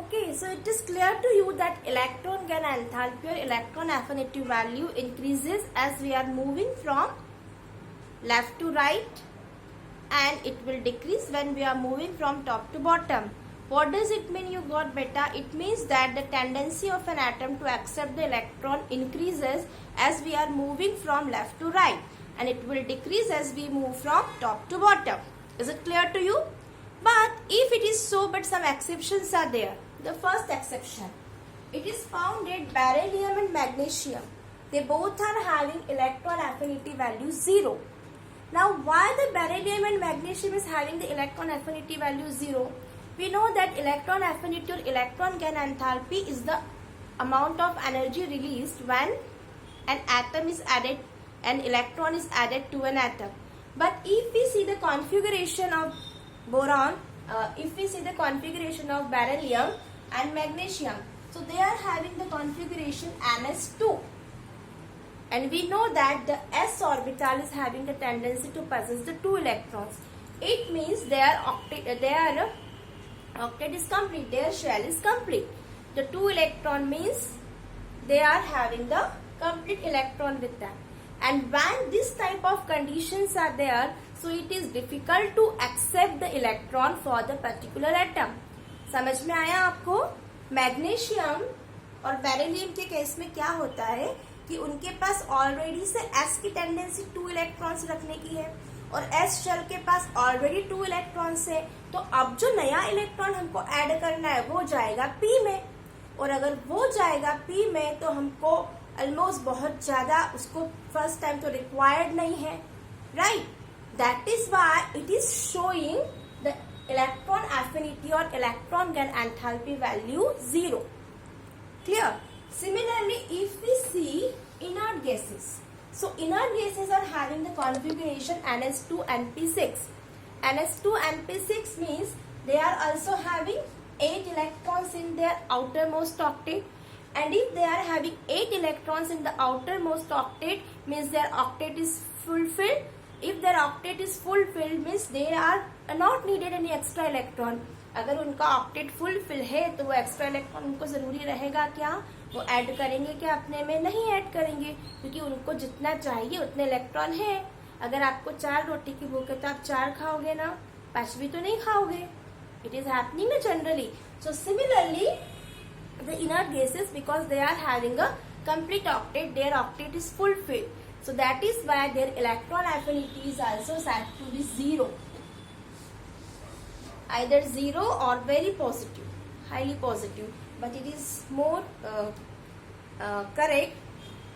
Okay, so it is clear to you that electron gain enthalpy or electron affinity value increases as we are moving from left to right, and it will decrease when we are moving from top to bottom. What does it mean, you got beta? It means that the tendency of an atom to accept the electron increases as we are moving from left to right, and it will decrease as we move from top to bottom. Is it clear to you? But if it is so, but some exceptions are there. The first exception, it is found that beryllium and magnesium, they both are having electron affinity value 0. Now, why the beryllium and magnesium is having the electron affinity value 0? We know that electron affinity or electron gain enthalpy is the amount of energy released when an atom is added, an electron is added to an atom. But if we see the configuration of boron, if we see the configuration of beryllium and magnesium, so they are having the configuration Ns2. And we know that the s orbital is having the tendency to possess the 2 electrons. It means their octet is complete, their shell is complete. The 2 electron means they are having the complete electron with them. And when this type of conditions are there, so it is difficult to accept the electron for the particular atom. समझ में आया आपको? Magnesium और beryllium के case में क्या होता है कि उनके पास ऑलरेडी से s की टेंडेंसी 2 इलेक्ट्रॉन्स रखने की है और s शेल के पास ऑलरेडी 2 इलेक्ट्रॉन्स है, तो अब जो नया इलेक्ट्रॉन हमको ऐड करना है वो जाएगा p में, और अगर वो जाएगा p में तो हमको ऑलमोस्ट बहुत ज्यादा उसको फर्स्ट टाइम तो रिक्वायर्ड नहीं है, right? That is why it is showing the electron affinity और electron gain enthalpy value 0. Clear? Similarly, if we see inert gases, so inert gases are having the configuration Ns2 and P6. Ns2 and P6 means they are also having 8 electrons in their outermost octet, and if they are having 8 electrons in the outermost octet means their octet is fulfilled. If their octet is fulfilled means they are not needed any extra electron. अगर उनका octet fulfil है तो वो extra electron उनको जरूरी रहेगा क्या? वो ऐड करेंगे क्या अपने में? नहीं ऐड करेंगे, क्योंकि उनको जितना चाहिए उतने इलेक्ट्रॉन है. अगर आपको 4 रोटी की भूख है तो आप 4 खाओगे ना, 5वीं तो नहीं खाओगे. It is happening generally. So similarly the inert gases, because they are having a complete octet, their octet is fulfilled, so that is why their electron affinity is also said to be 0, either 0 or very positive, highly positive, but it is more correct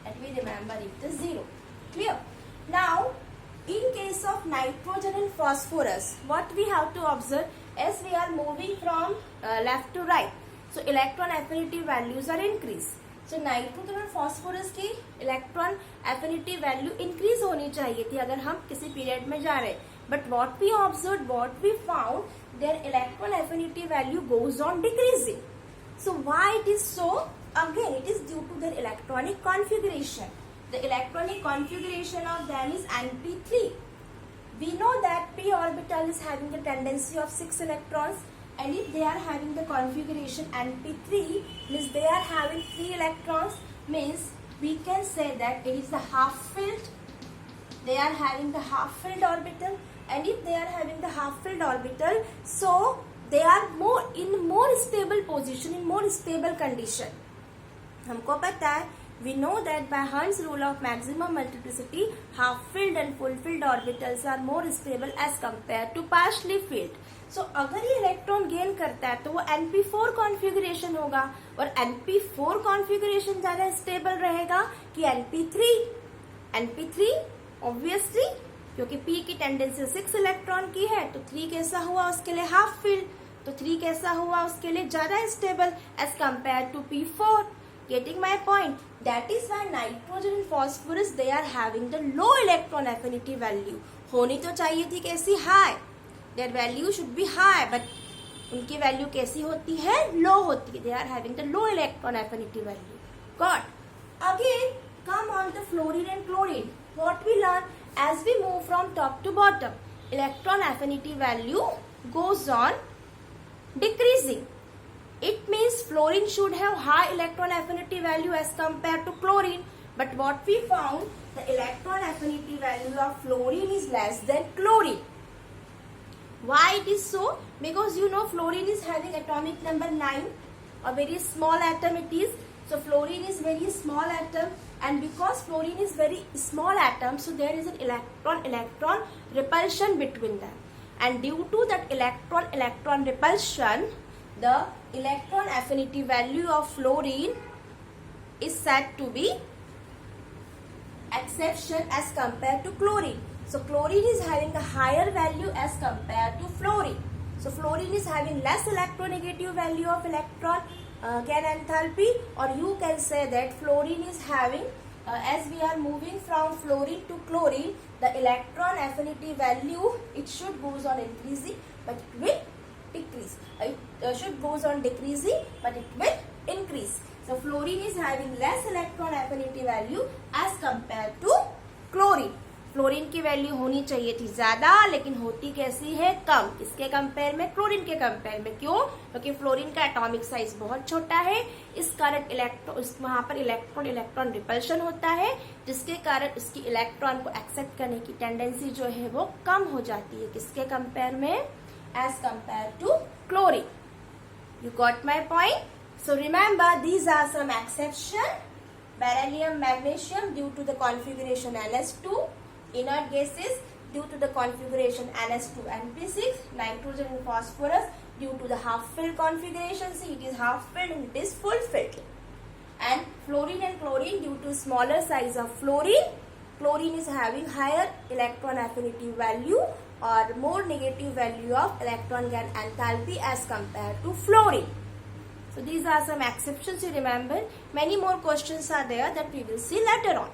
that we remember it is 0. Clear? Now in case of nitrogen and phosphorus, what we have to observe as we are moving from left to right, so electron affinity values are increased. So nitrogen और phosphorus की electron affinity value increase होनी चाहिए थी अगर हम किसी period में जा रहे, but what we observe, what we found, their electron affinity value goes on decreasing. So why it is so? Again it is due to their electronic configuration. The electronic configuration of them is Np3. We know that p orbital is having the tendency of 6 electrons, and if they are having the configuration Np3 means they are having 3 electrons, means we can say that it is the half filled. They are having the half filled orbital, and if they are having the half filled orbital, so they are more stable position, in more stable condition. हमको पता है, we know that by Hund's rule of maximum multiplicity, half filled and full filled orbitals are more stable as compared to partially filled. So अगर ये electron gain करता है तो वो Np4 configuration होगा, और Np4 कॉन्फ़िगरेशन ज्यादा स्टेबल रहेगा कि Np3. Np3 ऑब्वियसली क्योंकि P की टेंडेंसी 6 इलेक्ट्रॉन की है, तो 3 कैसा हुआ उसके लिए हाफ फील्ड, तो 3 कैसा हुआ उसके लिए ज्यादा stable as compare to P4. Getting my point? That is why nitrogen and phosphorus they are having the low electron affinity value. होनी तो चाहिए थी कैसी? High. Their value should be high, but उनकी वैल्यू कैसी होती है? लो होती है. They are having the low electron affinity value. Got? Again, come on the fluorine and chlorine. What we learn as we move from top to bottom, electron affinity value goes on decreasing. It means fluorine should have high electron affinity value as compared to chlorine. But what we found, the electron affinity value of fluorine is less than chlorine. Why it is so? Because you know fluorine is having atomic number 9, a very small atom it is. So fluorine is very small atom, and because fluorine is very small atom, so there is an electron repulsion between them. And due to that electron repulsion, the electron affinity value of fluorine is said to be exception as compared to chlorine. So chlorine is having a higher value as compared to fluorine. So fluorine is having less electronegative value of electron gain enthalpy, or you can say that fluorine is having, as we are moving from fluorine to chlorine, the electron affinity value, it should goes on increasing, but it will decrease. It should goes on decreasing, but it will increase. So fluorine is having less electron affinity value as compared to chlorine. Fluorine की value होनी चाहिए थी ज्यादा, लेकिन होती कैसी है, कम. किसके कंपेयर में? क्लोरीन के कंपेयर में. क्यों? क्योंकि फ्लोरीन का एटॉमिक साइज बहुत छोटा है, इस कारण वहां पर इलेक्ट्रॉन रिपल्शन होता है, जिसके कारण उसकी इलेक्ट्रॉन को एक्सेप्ट करने की टेंडेंसी जो है वो कम हो जाती है. किसके कंपेयर में? As compare to chlorine. You got my point? So remember these are some exception. Beryllium, magnesium due to the configuration NS2. Inert gases due to the configuration NS2 NP6. Nitrogen and phosphorus due to the half-filled configuration. See, it is half-filled and it is full-filled. And fluorine and chlorine due to smaller size of fluorine. Chlorine is having higher electron affinity value or more negative value of electron gain enthalpy as compared to fluorine. So these are some exceptions you remember. Many more questions are there that we will see later on.